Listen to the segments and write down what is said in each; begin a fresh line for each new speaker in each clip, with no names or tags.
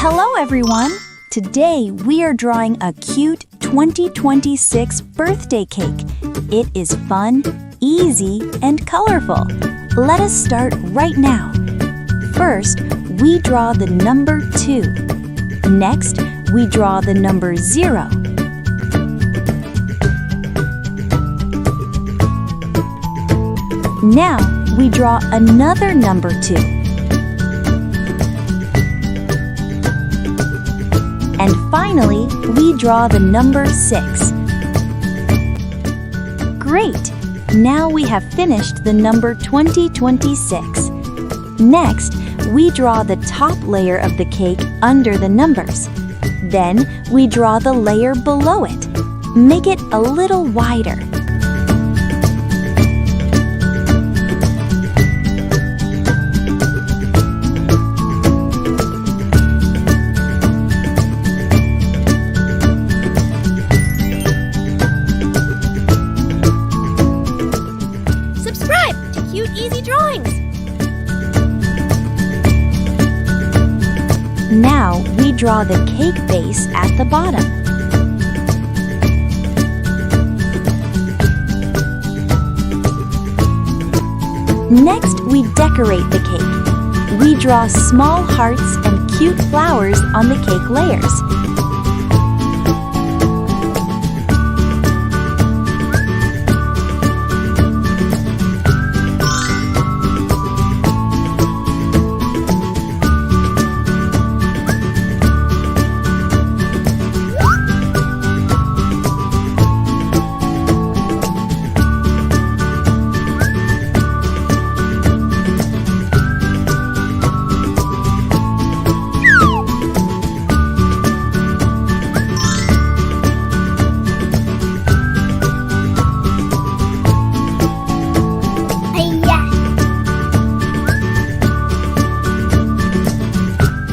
Hello everyone! Today we are drawing a cute 2026 birthday cake. It is fun, easy, and colorful. Let us start right now. First, we draw the number 2. Next, we draw the number 0. Now, we draw another number 2. And finally, we draw the number 6. Great! Now we have finished the number 2026. Next, we draw the top layer of the cake under the numbers. Then, we draw the layer below it. Make it a little wider.
Subscribe to Cute Easy Drawings!
Now we draw the cake base at the bottom. Next, we decorate the cake. We draw small hearts and cute flowers on the cake layers.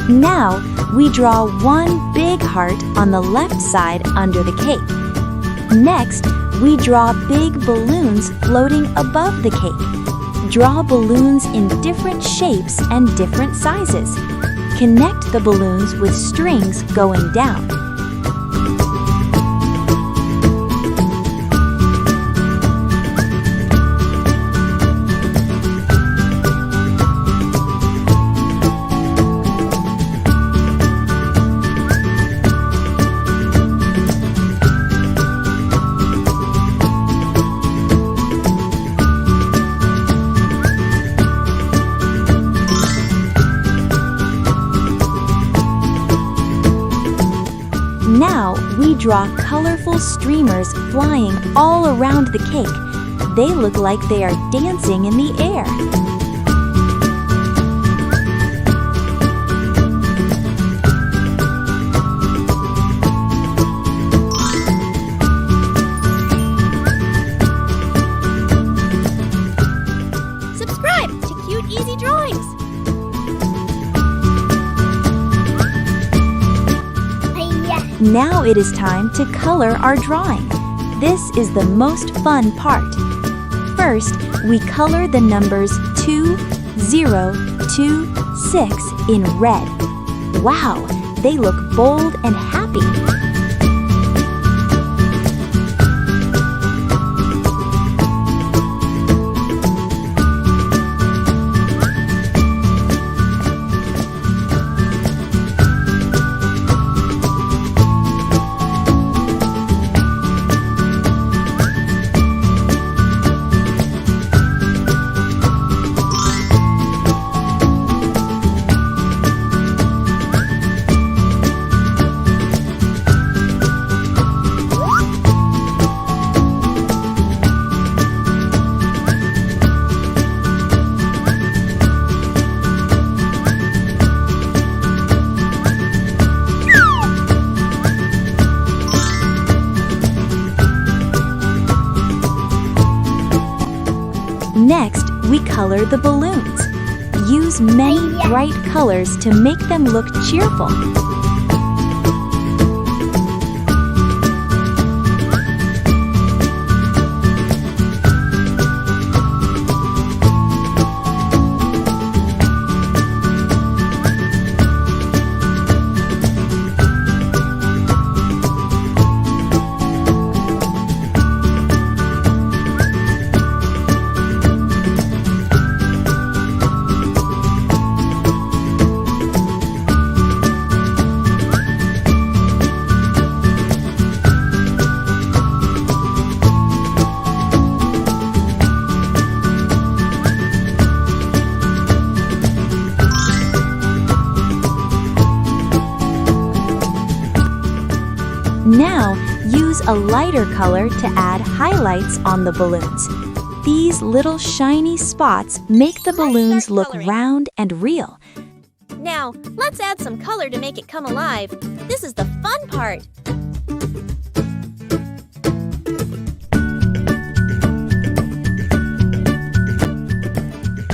Now, we draw one big heart on the left side under the cake. Next, we draw big balloons floating above the cake. Draw balloons in different shapes and different sizes. Connect the balloons with strings going down. Now, we draw colorful streamers flying all around the cake. They look like they are dancing in the air.
Subscribe to Cute Easy Drawings!
Now it is time to color our drawing. This is the most fun part. First, we color the numbers 2, 0, 2, 6 in red. Wow, they look bold and happy. Next, we color the balloons. Use many bright colors to make them look cheerful. Now, use a lighter color to add highlights on the balloons. These little shiny spots make the balloons look round and real.
Now, let's add some color to make it come alive. This is the fun part.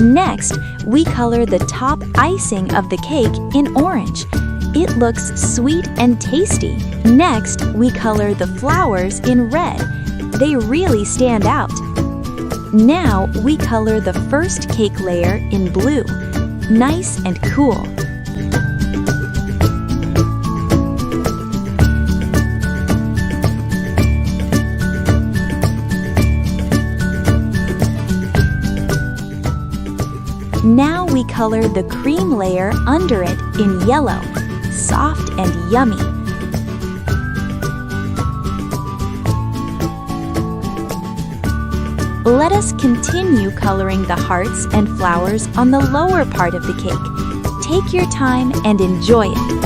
Next, we color the top icing of the cake in orange. It looks sweet and tasty. Next, we color the flowers in red. They really stand out. Now, we color the first cake layer in blue. Nice and cool. Now we color the cream layer under it in yellow, soft and yummy. Let us continue coloring the hearts and flowers on the lower part of the cake. Take your time and enjoy it.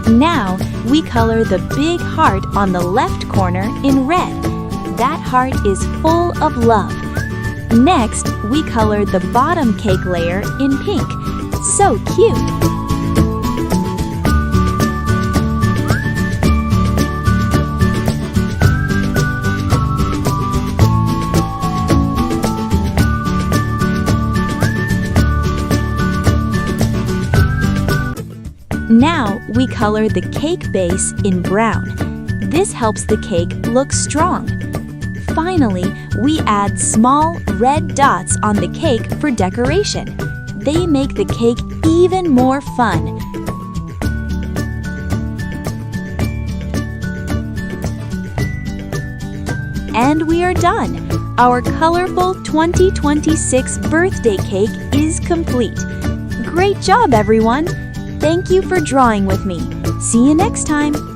Now, we color the big heart on the left corner in red. That heart is full of love. Next, we color the bottom cake layer in pink. So cute! Now, we color the cake base in brown. This helps the cake look strong. Finally, we add small red dots on the cake for decoration. They make the cake even more fun. And we are done! Our colorful 2026 birthday cake is complete. Great job, everyone! Thank you for drawing with me. See you next time!